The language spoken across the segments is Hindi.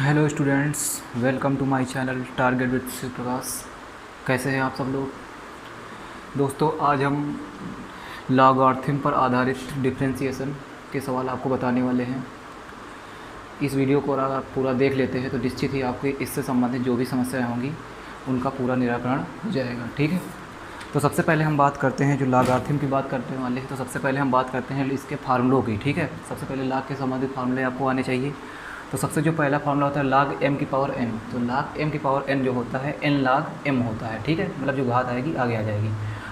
Hello students, welcome to my channel target with Shiv Prakash. कैसे हैं आप सब लोग? दोस्तों, आज हम लॉगरिथम पर आधारित डिफरेंशिएशन के सवाल आपको बताने वाले हैं। इस वीडियो को अगर आप पूरा देख लेते हैं तो निश्चित ही आपकी इससे संबंधित जो भी समस्याएं होंगी उनका पूरा निराकरण हो जाएगा। ठीक है, तो सबसे पहले हम बात करते हैं, जो लॉगरिथम की बात करने वाले हैं, तो सबसे पहले हम बात करते हैं इसके फार्मूलों की। ठीक है, सबसे पहले लॉग के संबंधित फार्मूले आपको आने चाहिए। तो सबसे जो पहला फार्मूला होता है log m की पावर n। तो log m की पावर n जो होता है n log m होता है। ठीक है, मतलब जो घात आएगी आगे आ जाएगी।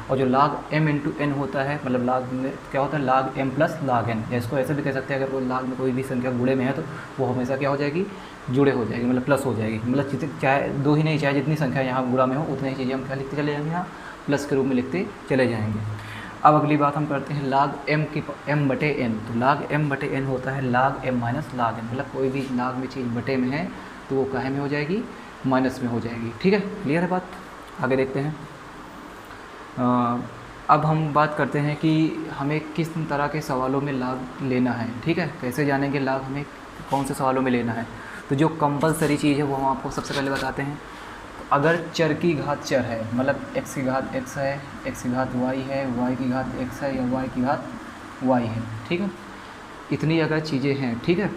और जो log m इंटू n होता है, मतलब log में क्या होता है log m plus log n, या इसको ऐसे भी कह सकते हैं, अगर वो log में कोई भी संख्या गुणे में है तो वो हमेशा क्या हो जाएगी, जुड़े हो जाएगी, मतलब प्लस हो जाएगी। मतलब चाहे दो ही नहीं, चाहे जितनी संख्या यहाँ गुणा में हो उतनी ही चीज़ें हम क्या लिखते चले जाएंगे, यहाँ प्लस के रूप में लिखते चले जाएंगे। अब अगली बात हम करते हैं log m की m बटे n। तो log m बटे n होता है log m minus log n, मतलब कोई भी log में चीज़ बटे में है तो वो काहे में हो जाएगी, माइनस में हो जाएगी। ठीक है, क्लियर है बात? आगे देखते हैं। अब हम बात करते हैं कि हमें किस तरह के सवालों में log लेना है। ठीक है, कैसे जानेंगे log हमें कौन से सवालों में लेना है। तो जो कंपलसरी चीज़ है वो हम आपको सबसे पहले बताते हैं। अगर चर की घात चर है, मतलब x की घात x है, x की घात y है, y की घात x है, या y की घात y है। ठीक है, इतनी अगर चीज़ें हैं, ठीक है,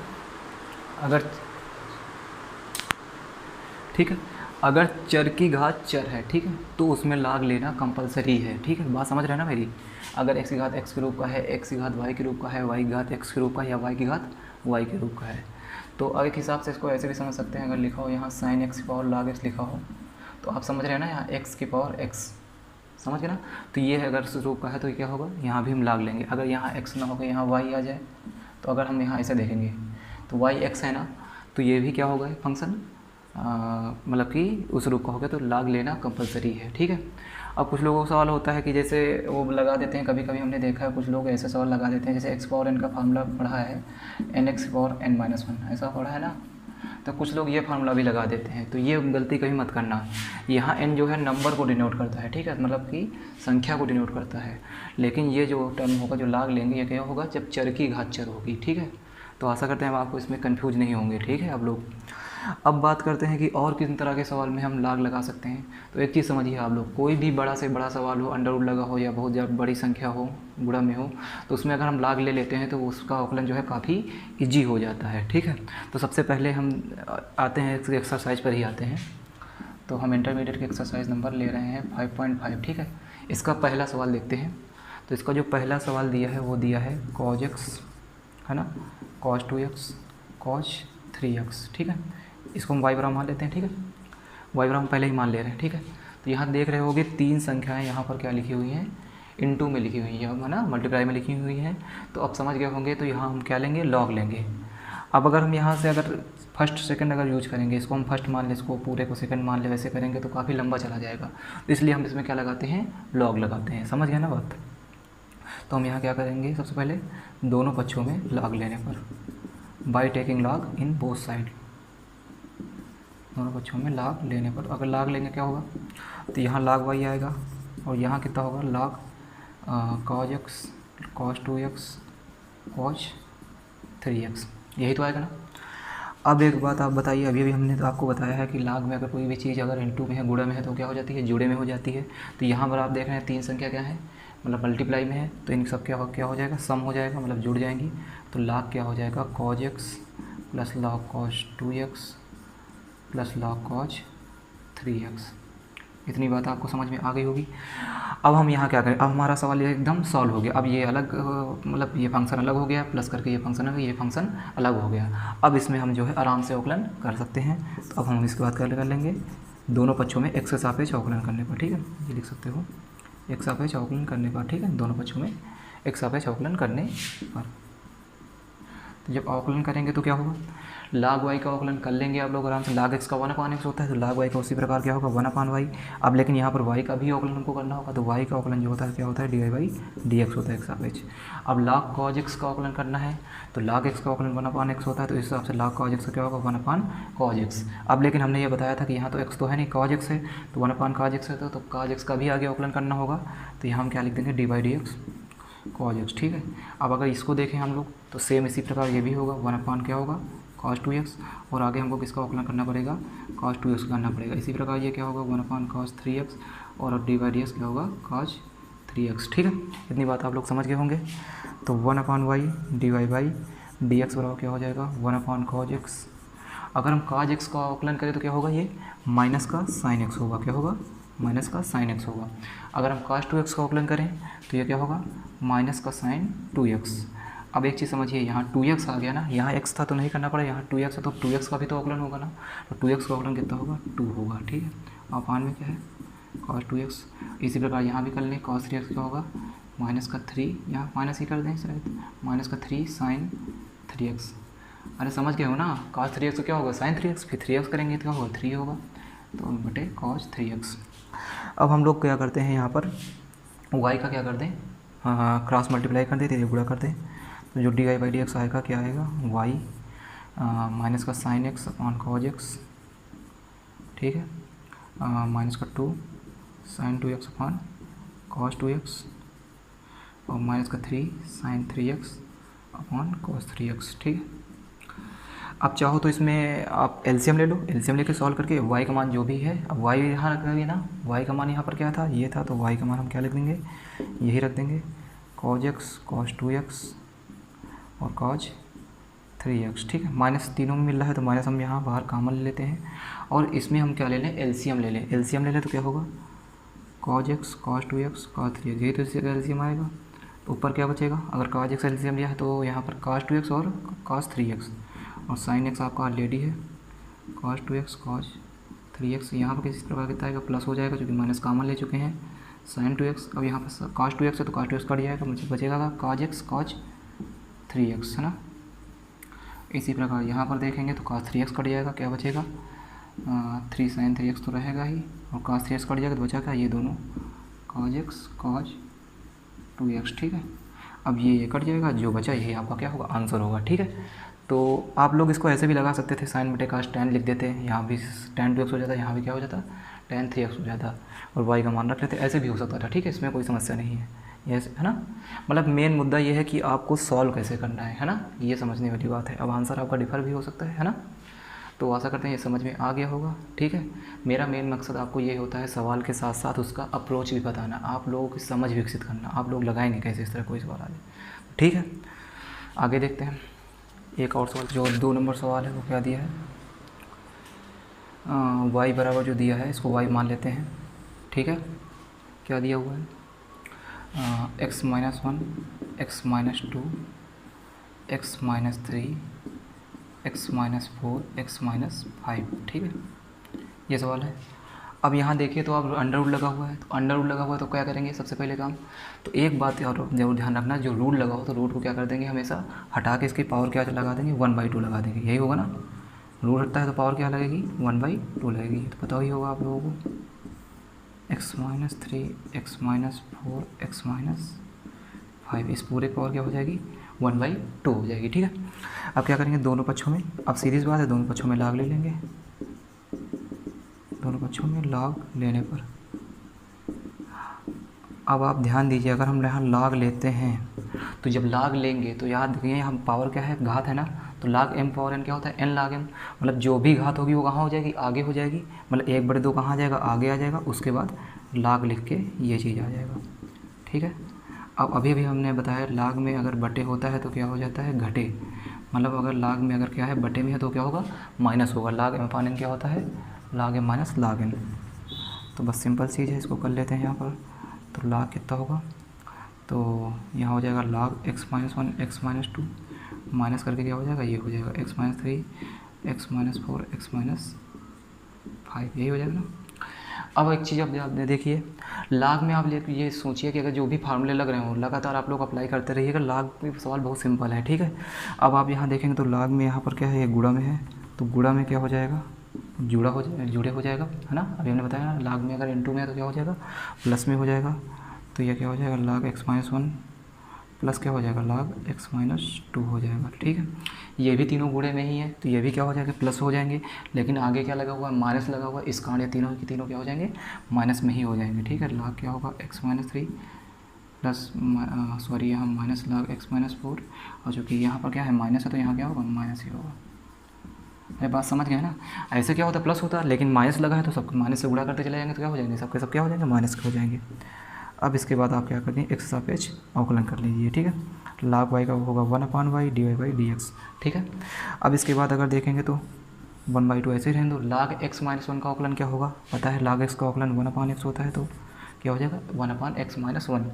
अगर चर की घात चर है, ठीक है, तो उसमें log लेना कंपलसरी है। ठीक है, बात समझ रहे हैं ना मेरी? अगर x की घात x के रूप का है, x की घात y के रूप का है, y की घात x के रूप का, या y की घात y के रूप का है, तो एक हिसाब से इसको ऐसे भी समझ सकते हैं। अगर लिखा हो यहाँ sin x की पावर log x लिखा हो, तो आप समझ रहे हैं ना, यहाँ x की पावर x, समझ गए ना? तो ये अगर इस रूप का है तो क्या होगा, यहाँ भी हम log लेंगे। अगर यहाँ x ना होगा, यहाँ y आ जाए, तो अगर हम यहाँ ऐसे देखेंगे तो y x है ना, तो ये भी क्या होगा, फंक्शन मतलब कि उस रूप का होगा, तो log लेना कंपलसरी है। ठीक है, अब कुछ लोगों का सवाल होता है कि जैसे वो लगा देते हैं, कभी कभी हमने देखा है कुछ लोग ऐसे सवाल लगा देते हैं, जैसे x पावर n का फार्मूला पढ़ा है nx पावर n माइनस 1, ऐसा पढ़ा है ना, तो कुछ लोग ये फार्मूला भी लगा देते हैं। तो ये गलती कभी मत करना। यहाँ n जो है नंबर को डिनोट करता है, ठीक है, मतलब कि संख्या को डिनोट करता है। लेकिन ये जो टर्म होगा, जो log लेंगे, ये क्या होगा, जब चर की घात चर होगी। ठीक है, तो आशा करते हैं आपको इसमें कन्फ्यूज नहीं होंगे। ठीक है, आप लोग अब बात करते हैं कि और किस तरह के सवाल में हम log लगा सकते हैं। तो एक चीज़ समझिए आप लोग, कोई भी बड़ा से बड़ा सवाल हो, अंडर रूट लगा हो, या बहुत ज़्यादा बड़ी संख्या हो, गुणा में हो, तो उसमें अगर हम log ले लेते हैं तो उसका आकलन जो है काफ़ी ईजी हो जाता है। ठीक है, तो सबसे पहले हम आते हैं एक्सरसाइज पर ही आते हैं। तो हम इंटरमीडिएट के एक्सरसाइज नंबर ले रहे हैं 5.5। ठीक है, इसका पहला सवाल देखते हैं। तो इसका जो पहला सवाल दिया है वो दिया है cos x, है ना, cos 2x, cos 3x। ठीक है, इसको हम y बराबर मान लेते हैं। ठीक है, y बराबर पहले ही मान ले रहे हैं। ठीक है, तो यहाँ देख रहे होगे तीन संख्याएं यहाँ पर क्या लिखी हुई हैं, इनटू में लिखी हुई है ना, मल्टीप्लाई में लिखी हुई हैं। तो अब समझ गए होंगे, तो यहाँ हम क्या लेंगे, log लेंगे। अब अगर हम यहाँ से अगर फर्स्ट सेकंड अगर यूज करेंगे, इसको हम फर्स्ट मान लें, इसको पूरे को सेकंड मान ले, वैसे करेंगे तो काफ़ी लंबा चला जाएगा। तो इसलिए हम इसमें क्या लगाते हैं, log लगाते हैं। समझ गए ना बात? तो हम यहाँ क्या करेंगे, सबसे पहले दोनों पक्षों में log लेने पर, by taking log in both side, दोनों पक्षों में log लेने पर अगर log लेंगे क्या होगा, तो यहाँ log y आएगा, और यहाँ कितना होगा, log cos x, cos 2x, cos 3x, यही तो आएगा ना। अब एक बात आप बताइए, अभी हमने तो आपको बताया है कि log में अगर कोई भी चीज़ अगर इनटू में है, गुणा में है, तो क्या हो जाती है, जुड़े में हो जाती है। तो यहाँ पर आप देख रहे हैं तीन संख्या क्या है, मतलब मल्टीप्लाई में है, तो इन सब क्या हो जाएगा, सम हो जाएगा, मतलब जुड़ जाएंगी। तो log क्या हो जाएगा, cos x plus log cos 2x plus log cos 3x। इतनी बात आपको समझ में आ गई होगी। अब हम यहाँ क्या करें, अब हमारा सवाल एकदम सॉल्व हो गया। अब ये अलग मतलब ये फंक्शन अलग हो गया, प्लस करके ये फंक्शन अलग, ये फंक्शन अलग हो गया। अब इसमें हम जो है आराम से अवकलन कर सकते हैं। तो अब हम इसके बाद कर लेंगे दोनों पक्षों में x के सापेक्ष अवकलन करने पर। ठीक है, ये लिख सकते हो x सापेक्ष अवकलन करने पर। ठीक है, दोनों पक्षों में x सापेक्ष अवकलन करने पर। तो जब अवकलन करेंगे तो क्या होगा, log y का अवकलन कर लेंगे आप लोग आराम से। log x का 1/x होता है, तो log y का उसी प्रकार क्या होगा, 1/y। अब लेकिन यहाँ पर y का भी अवकलन हमको करना होगा, तो y का अवकलन जो होता है क्या होता है, dy/dx होता है x सापेक्ष। अब log cos x का अवकलन करना है, तो log x का अवकलन 1/x होता है, तो इस हिसाब से log cos x का क्या होगा, 1/cos x। अब लेकिन हमने ये बताया था कि यहाँ तो x तो है नहीं, cos x है, तो 1/cos x है, तो cos x का भी आगे अवकलन करना होगा। तो यहाँ हम क्या लिख देंगे, dy/dx cos x। ठीक है, अब अगर इसको देखें हम लोग, तो सेम इसी प्रकार ये भी होगा, 1/क्या होगा, cos 2x, और आगे हमको किसका अवकलन करना पड़ेगा, cos 2x करना पड़ेगा। इसी प्रकार ये क्या होगा 1/cos 3x, और dy/dx क्या होगा cos 3x। ठीक है, इतनी बात आप लोग समझ गए होंगे। तो 1/y dy/dx बराबर क्या हो जाएगा 1/cos x। अगर हम cos x का अवकलन करें तो क्या होगा, ये माइनस का sin x होगा, क्या होगा माइनस का sin x होगा। अगर हम cos 2x का अवकलन करें तो ये क्या होगा माइनस का sin 2x। अब एक चीज़ समझिए, यहाँ 2x आ गया ना, यहाँ x था तो नहीं करना पड़ा, यहाँ 2x है तो 2x का भी तो अवकलन होगा ना, तो 2x का अवकलन कितना होगा 2 होगा। ठीक है, अपान में क्या है cos 2x। इसी प्रकार यहाँ भी कर लें, cos 3x क्या होगा माइनस का 3, यहाँ माइनस ही कर दें शायद, माइनस का 3 sin 3x। अरे समझ गए हो ना, cos 3x तो क्या होगा sin 3x, फिर 3x करेंगे तो क्या होगा 3 होगा, तो बटे cos 3x। अब हम लोग क्या करते हैं यहाँ पर y का क्या कर दें, हाँ क्रॉस मल्टीप्लाई कर दें, गुणा कर दें, तो जो dy/dx आएगा क्या आएगा y माइनस का sin x upon cos x। ठीक है, माइनस का 2 sin 2x upon cos 2x, और माइनस का 3 sin 3x upon cos 3x। ठीक है, अब चाहो तो इसमें आप एलसीएम ले लो, एलसीएम लेके सॉल्व करके y का मान जो भी है, अब y यहाँ रख देंगे ना, y का मान यहाँ पर क्या था ये था, तो y का मान हम क्या लिख देंगे यही रख देंगे cos x cos 2x और cos 3x। ठीक है, माइनस तीनों में मिल रहा है तो माइनस हम यहाँ बाहर कॉमन ले लेते हैं, और इसमें हम क्या ले लें एलसीएम ले लें, एलसीएम ले लें तो क्या होगा cos x cos 2x cos 3x, यही तो इससे एलसीएम आएगा। तो ऊपर क्या बचेगा, अगर cos x एलसीएम लिया है तो यहाँ पर cos 2x और cos 3x, और sin x आपका ऑलरेडी है cos 2x cos 3x, यहाँ पर किसी प्रकार कितना आएगा प्लस हो जाएगा क्योंकि माइनस कॉमन ले चुके हैं sin 2x। अब यहाँ पर cos 2x है तो cos 2x कट जाएगा, मुझे बचेगा cos x cos 3x, है ना। इसी प्रकार यहाँ पर देखेंगे तो cos 3x कट जाएगा, क्या बचेगा 3 sin 3x तो रहेगा ही, और cos 3x कट जाएगा तो बचा क्या ये दोनों cos x cos 2x। ठीक है, अब ये कट जाएगा, जो बचा यही आपका क्या होगा आंसर होगा। ठीक है, तो आप लोग इसको ऐसे भी लगा सकते थे, साइन बटे cos tan लिख देते, यहाँ भी tan 2x हो जाता, यहाँ भी क्या हो जाता tan 3x हो जाता, और y का मान रख लेते, ऐसे भी हो सकता था। ठीक है, इसमें कोई समस्या नहीं है, ये है ना। मतलब मेन मुद्दा ये है कि आपको सॉल्व कैसे करना है ना, ये समझने वाली बात है। अब आंसर आपका डिफर भी हो सकता है ना। तो आशा करते हैं ये समझ में आ गया होगा। ठीक है, मेरा मेन मकसद आपको ये होता है सवाल के साथ साथ उसका अप्रोच भी बताना, आप लोगों की समझ विकसित करना, आप लोग लगाएंगे कैसे इस तरह कोई सवाल आ जाए। ठीक है, आगे देखते हैं एक और सवाल, जो 2 नंबर सवाल है वो क्या दिया है, y बराबर जो दिया है इसको y मान लेते हैं। ठीक है, क्या दिया हुआ है x -1 x -2 x -3 x -4 x -5। ठीक है, ये सवाल है। अब यहाँ देखिए तो अब अंडर रूट लगा हुआ है, तो अंडर रूट लगा हुआ है तो क्या करेंगे सबसे पहले काम, तो एक बात और जरूर ध्यान रखना, जो रूट लगा हो तो रूट को क्या कर देंगे हमेशा हटा के इसकी पावर क्या लगा देंगे 1/2 लगा देंगे, यही होगा ना। रूट हटता है तो पावर क्या लगेगी 1/2 लगेगी, तो पता ही होगा आप लोगों को x -3 x -4 x -5, इस पूरे पावर क्या हो जाएगी 1/2 हो जाएगी। ठीक है, अब क्या करेंगे दोनों पक्षों में, अब सीरीज बात है दोनों पक्षों में लाग ले लेंगे, दोनों पक्षों में लाग लेने पर अब आप ध्यान दीजिए, अगर हम यहाँ लाग लेते हैं तो जब लाग लेंगे तो याद रखिए हम पावर क्या है घात है ना, तो लाग m पावर n क्या होता है n लाग m, मतलब जो भी घात होगी वो कहाँ हो जाएगी आगे हो जाएगी, मतलब 1/2 कहाँ आ जाएगा आगे आ जाएगा, उसके बाद लाग लिख के ये चीज़ आ जाएगा। ठीक है, अब अभी भी हमने बताया लाग में अगर बटे होता है तो क्या हो जाता है घटे, मतलब अगर लाग में अगर क्या है बटे में है तो क्या होगा माइनस होगा, लाग m पान n क्या होता है लाग m माइनस लाग n। तो बस सिंपल चीज़ है, इसको कर लेते हैं यहाँ पर, तो लाग कितना होगा, तो यहाँ हो जाएगा लाग x -1 x -2 माइनस करके क्या हो जाएगा ये हो जाएगा x -3 x -4 x -5, यही हो जाएगा ना। अब एक चीज़ आप देखिए लाग में आप ये सोचिए कि अगर जो भी फार्मूले लग रहे हो लगातार आप लोग अप्लाई करते रहिएगा, लाग में सवाल बहुत सिंपल है। ठीक है, अब आप यहाँ देखेंगे तो लाग में यहाँ पर क्या है ये गुणा में है, तो गुणा में क्या हो जाएगा जुड़े हो जाएगा, है ना। अभी हमने बताया ना लाग में अगर इनटू में है तो क्या हो जाएगा प्लस में हो जाएगा, तो यह क्या हो जाएगा लाग x -1 प्लस क्या हो जाएगा लाग x -2 हो जाएगा। ठीक है, ये भी तीनों गुणे में ही है तो ये भी क्या हो जाएगा प्लस हो जाएंगे, लेकिन आगे क्या लगा हुआ है माइनस लगा हुआ है, इस कारण ये तीनों की तीनों क्या हो जाएंगे माइनस में ही हो जाएंगे। ठीक है, लाग क्या होगा x -3 प्लस यहाँ माइनस लाग x -4, और चूँकि यहाँ पर क्या है माइनस है तो यहाँ क्या होगा माइनस ही होगा। ये बात समझ गए ना। ऐसे क्या होता है, प्लस होता है, लेकिन माइनस लगा है तो सब माइनस से गुणा करते चले जाएंगे तो क्या हो जाएंगे, सबके सब क्या हो जाएंगे, माइनस के हो जाएंगे। अब इसके बाद आप क्या कर देंगे, एक्स सापेक्ष अवकलन कर लीजिए, ठीक है। log y का होगा 1/y dy/dx, ठीक है। अब इसके बाद अगर देखेंगे तो 1/2 ऐसे ही रहने दो। log x - 1 का अवकलन क्या होगा, पता है log x का अवकलन 1/x होता है, तो क्या हो जाएगा 1/x - 1।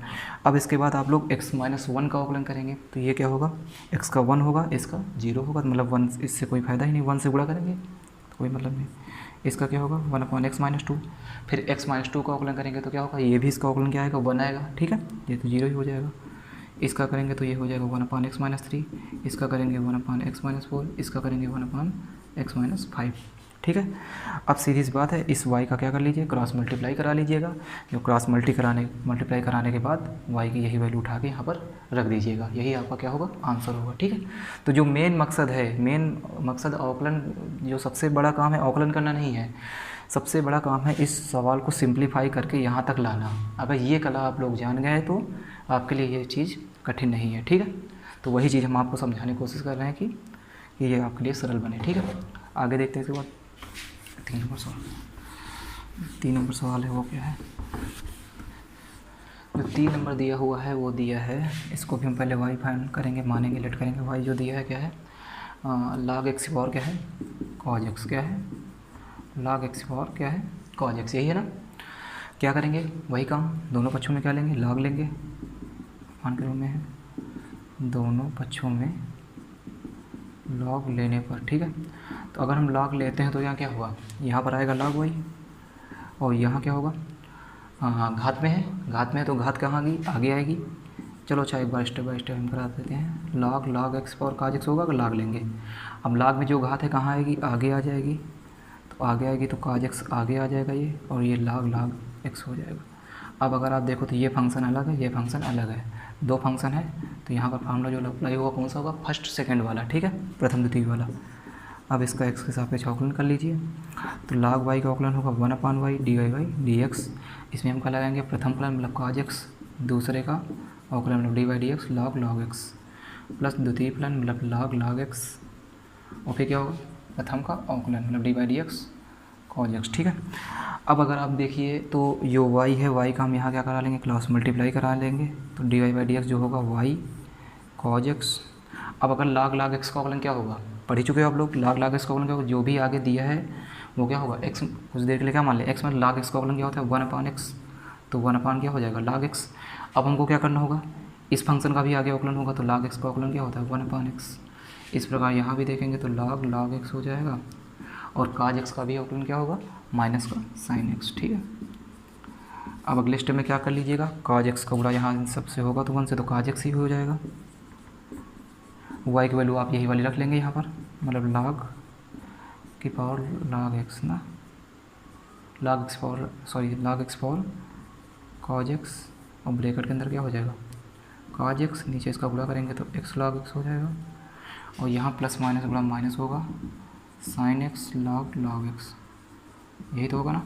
अब इसके बाद आप लोग x - 1 का अवकलन करेंगे तो ये क्या होगा, x का 1 होगा, इसका 0 होगा, तो मतलब 1, इससे कोई फ़ायदा ही नहीं, 1 से गुणा करेंगे तो कोई मतलब नहीं। इसका क्या होगा 1/x - 2। फिर x - 2 का अवकलन करेंगे तो क्या होगा, ये भी इसका अवकलन क्या आएगा, 1 आएगा, ठीक है, ये तो 0 ही हो जाएगा। इसका करेंगे तो ये हो जाएगा 1/x - 3, इसका करेंगे 1/x - 4, इसका करेंगे 1/x - 5, ठीक है। अब सीधी सी बात है, इस y का क्या कर लीजिए, क्रॉस मल्टीप्लाई करा लीजिएगा। जो क्रॉस मल्टीप्लाई कराने के बाद y की यही वैल्यू उठा के यहाँ पर रख दीजिएगा, यही आपका क्या होगा, आंसर होगा, ठीक है। तो जो मेन मकसद अवकलन, जो सबसे बड़ा काम है अवकलन करना नहीं है, सबसे बड़ा काम है इस सवाल को सिंप्लीफाई करके यहाँ तक लाना। अगर ये कला आप लोग जान गए तो आपके लिए ये चीज़ कठिन नहीं है, ठीक है। तो वही चीज़ हम आपको समझाने की कोशिश कर रहे हैं कि ये आपके लिए सरल बने, ठीक है। आगे देखते हैं इसके बाद 3 नंबर सवाल है, वो क्या है, जो 3 नंबर दिया हुआ है वो दिया है, इसको भी हम पहले y फाइंड करेंगे, मानेंगे, लेट करेंगे। y जो दिया है क्या है, log x और क्या है, cos x, क्या है log x और क्या है, cos x, यही है ना। क्या करेंगे, वही काम, दोनों पक्षों में क्या लेंगे, log लेंगे, मान के रूप में है, दोनों पक्षों में log लेने पर, ठीक है। तो अगर हम log लेते हैं तो यहाँ क्या हुआ, यहाँ पर आएगा log y, और यहाँ क्या होगा, घात में है तो घात कहाँ आएगी, आगे आएगी। चलो अच्छा, एक बार स्टेप बाय स्टेप हम करा देते हैं। log x और cos x होगा, अगर log लेंगे, अब log में जो घात है कहाँ आएगी, आगे आ जाएगी, तो आगे आएगी तो cos x आगे आ जाएगा ये, और ये log x हो जाएगा। अब अगर आप देखो तो ये फंक्शन अलग है, ये फंक्शन अलग है, दो फंक्शन है, तो यहाँ पर फार्मूला जो अप्लाई होगा कौन सा होगा, फर्स्ट सेकंड वाला, ठीक है, प्रथम द्वितीय वाला। अब इसका x के सापेक्ष अवकलन कर लीजिए, तो log y का अवकलन होगा 1/y dy/dx। इसमें हम क्या लगाएंगे, प्रथम फलन मतलब cos x, दूसरे का अवकलन मतलब dy/dx log x, प्लस द्वितीय फलन मतलब log x, और फिर क्या होगा, प्रथम का अवकलन मतलब dy/dx cos x, ठीक है। अब अगर आप देखिए तो जो y है, y का हम यहाँ क्या करा लेंगे, क्रॉस मल्टीप्लाई करा लेंगे, तो dy/dx जो होगा y cos x। अब अगर log x का अवकलन क्या होगा, पढ़ ही चुके हो आप लोग, log x का अवकलन क्या होगा, जो भी आगे दिया है वो क्या होगा, x, कुछ देर के लिए क्या मान ले, x में log x का अवकलन क्या होता है 1/x, तो 1/ क्या हो जाएगा log x। अब हमको क्या करना होगा, इस फंक्शन का भी आगे अवकलन होगा, तो log x का अवकलन क्या होता है 1/x। इस प्रकार यहाँ भी देखेंगे तो log x हो जाएगा, और cos x का भी अवकलन क्या होगा, माइनस का sin x, ठीक है। अब अगले स्टेप में क्या कर लीजिएगा, cos x का गुणा यहाँ सबसे होगा तो 1 से, तो cos x ही हो जाएगा। y की वैल्यू आप यही वाली रख लेंगे यहाँ पर, मतलब log की पावर log x ना, log x power cos x, और ब्रैकेट के अंदर क्या हो जाएगा cos x, नीचे इसका गुणा करेंगे तो x log x हो जाएगा, और यहाँ प्लस माइनस गुणा माइनस होगा sin x log x, यही तो होगा ना,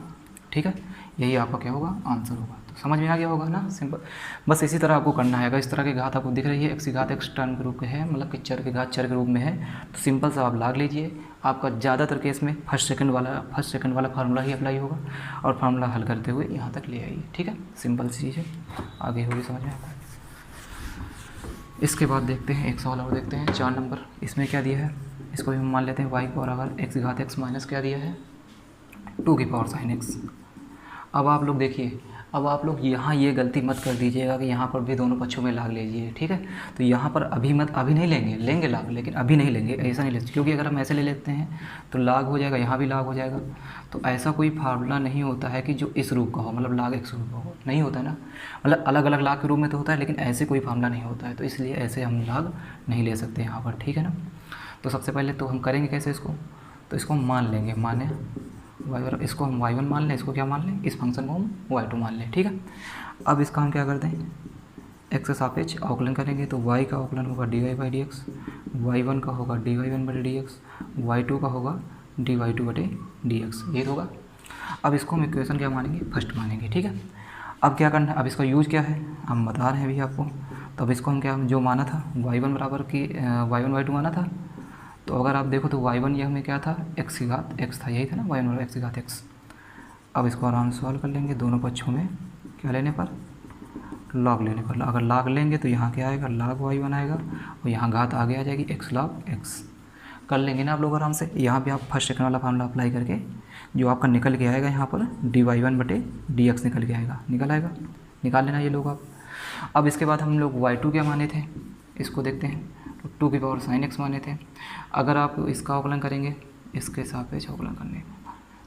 ठीक है। यही आपका क्या होगा, आंसर होगा। तो समझ में आ गया होगा ना, सिंपल। बस इसी तरह आपको करना है। अगर इस तरह की घात आपको दिख रही है, x की घात x टर्म के रूप में है, मतलब कि चर की घात चर के रूप में है, तो सिंपल सा आप log लीजिए। आपका ज़्यादातर केस में फर्स्ट सेकंड वाला फार्मूला ही अप्लाई होगा, और फार्मूला हल करते हुए यहाँ तक ले आइए, ठीक है। सिंपल सी चीज़ है, आगे होगी समझ में। इसके बाद देखते हैं एक सवाल और देखते हैं, 4 नंबर। इसमें क्या दिया है, इसको भी हम मान लेते हैं y और अगर x की घात x माइनस क्या दिया है 2 की पावर sin x। अब आप लोग देखिए, अब आप लोग यहाँ ये गलती मत कर दीजिएगा कि यहाँ पर भी दोनों पक्षों में लाग लीजिए, ठीक है। तो यहाँ पर अभी नहीं लेंगे लाग, लेकिन अभी नहीं लेंगे, ऐसा नहीं लेते, क्योंकि अगर हम ऐसे ले लेते हैं तो लाग हो जाएगा, यहाँ भी लाग हो जाएगा। तो ऐसा कोई फार्मूला नहीं होता है कि जो इस रूप का हो, मतलब लाग x रूप का हो, नहीं होता है ना। मतलब अलग अलग लाग के रूप में तो होता है, लेकिन ऐसे कोई फार्मूला नहीं होता है, तो इसलिए ऐसे हम लाग नहीं ले सकते यहाँ पर, ठीक है ना। तो सबसे पहले तो हम करेंगे कैसे इसको, तो इसको हम मान लेंगे, इसको हम y1 मान लें, इसको क्या मान लें, इस फंक्शन को हम y2 मान लें, ठीक है। अब इसका हम क्या करते हैं, x के सापेक्ष अवकलन करेंगे, तो y का अवकलन होगा dy/dx, y1 का होगा dy1/dx, y2 का होगा dy2/dx, ये होगा। अब इसको हम इक्वेशन क्या मानेंगे, फर्स्ट मानेंगे, ठीक है। अब क्या करना है, अब इसका यूज क्या है हम बता रहे हैं अभी आपको। तो अब इसको हम क्या, जो माना था y1 बराबर की y1 y2 माना था, तो अगर आप देखो तो y1 ये हमें क्या था, x की घात x था, यही था ना y1 और x की घात x। अब इसको आराम से सॉल्व कर लेंगे, दोनों पक्षों में क्या लेने पर, लॉग लेने पर। अगर लॉग लेंगे तो यहाँ क्या आएगा, log y1 आएगा, और यहाँ घात आगे आ जाएगी x log x। कर लेंगे ना आप लोग आराम से। यहाँ पे आप फर्स्ट सेकंड वाला फार्मूला अप्लाई करके जो आपका निकल के आएगा यहाँ पर dy1/dx निकल के आएगा, निकाल लेना ये लोग आप। अब इसके बाद हम लोग y2 क्या माने थे, इसको देखते हैं। तो 2 की पावर sin x माने थे। अगर आप इसका अवकलन करेंगे, इसके सापेक्ष अवकलन करने,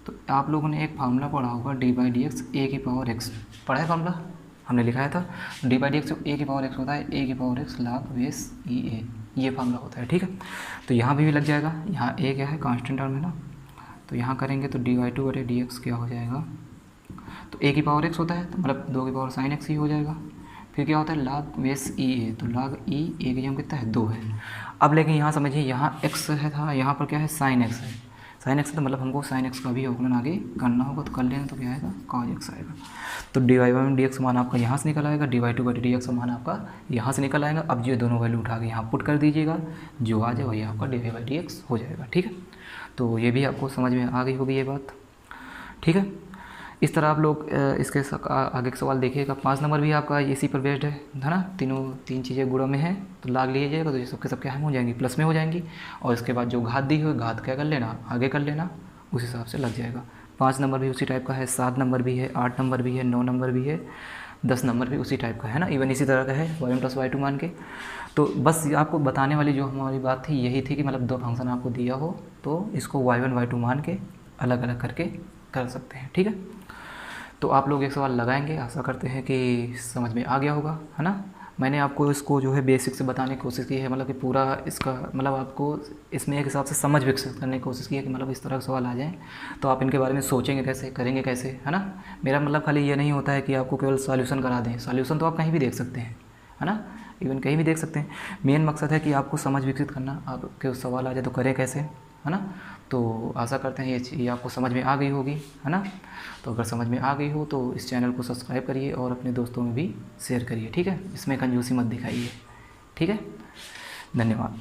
तो आप लोगों ने एक फार्मूला पढ़ा होगा d/dx a की पावर x, पढ़ा है फार्मूला, हमने लिखाया था d/dx जो a की पावर x होता है, a की power x log base EA, ये फार्मूला होता है, ठीक है। तो यहाँ भी लग जाएगा, यहाँ a क्या है, कांस्टेंट टर्म है ना, तो यहाँ करेंगे तो dy2/dx क्या हो जाएगा, तो a की पावर x होता है तो मतलब 2 की पावर sin x ही हो जाएगा। फिर क्या होता है log base EA, तो log e a की जगह कितना है, 2 है। अब लेकिन यहाँ समझिए, यहाँ x है था, यहाँ पर क्या है, sin x है, sin x तो मतलब हमको sin x का भी अवकलन आगे करना होगा, तो कर लेना, तो क्या आएगा, cos x आएगा। तो dy1/dx मान आपका यहाँ से निकल आएगा, dy2/dx मान आपका यहाँ से निकल आएगा। अब ये दोनों वैल्यू उठा के यहाँ पुट कर दीजिएगा, जो आ जाए वही आपका dy/dx हो जाएगा, ठीक है। तो ये भी आपको समझ में आ गई होगी ये बात, ठीक है। इस तरह आप लोग इसके आगे का सवाल देखिएगा। 5 नंबर भी आपका इसी पर बेस्ड है ना, तीन चीज़ें गुणा में है, तो लाग लीजिएगा, तो ये सबके सब क्या हो जाएंगी, प्लस में हो जाएंगी। और इसके बाद जो घात दी हुई, घात क्या कर लेना, आगे कर लेना, उस हिसाब से लग जाएगा। 5 नंबर भी उसी टाइप का है, 7 नंबर भी है, 8 नंबर भी है, 9 नंबर भी है, 10 नंबर भी उसी टाइप का है ना, इवन इसी तरह का है y1 + y2 मान के। तो बस आपको बताने वाली जो हमारी बात थी यही थी कि मतलब 2 फंक्शन आपको दिया हो तो इसको y1 y2 मान के अलग अलग करके कर सकते हैं, ठीक है। तो आप लोग एक सवाल लगाएंगे, आशा करते हैं कि समझ में आ गया होगा, है ना। मैंने आपको इसको जो है बेसिक से बताने की कोशिश की है, मतलब कि पूरा इसका मतलब आपको इसमें एक हिसाब से समझ विकसित करने की कोशिश की है कि मतलब इस तरह के सवाल आ जाएं तो आप इनके बारे में सोचेंगे कैसे, करेंगे कैसे, है ना। मेरा मतलब खाली ये नहीं होता है कि आपको केवल सॉल्यूशन करा दें, सॉल्यूशन तो आप कहीं भी देख सकते हैं, है ना, इवन कहीं भी देख सकते हैं। मेन मकसद है कि आपको समझ विकसित करना, आपके सवाल आ जाए तो करें कैसे, है ना। तो आशा करते हैं ये आपको समझ में आ गई होगी, है ना। तो अगर समझ में आ गई हो तो इस चैनल को सब्सक्राइब करिए और अपने दोस्तों में भी शेयर करिए, ठीक है। इसमें कंजूसी मत दिखाइए, ठीक है। धन्यवाद।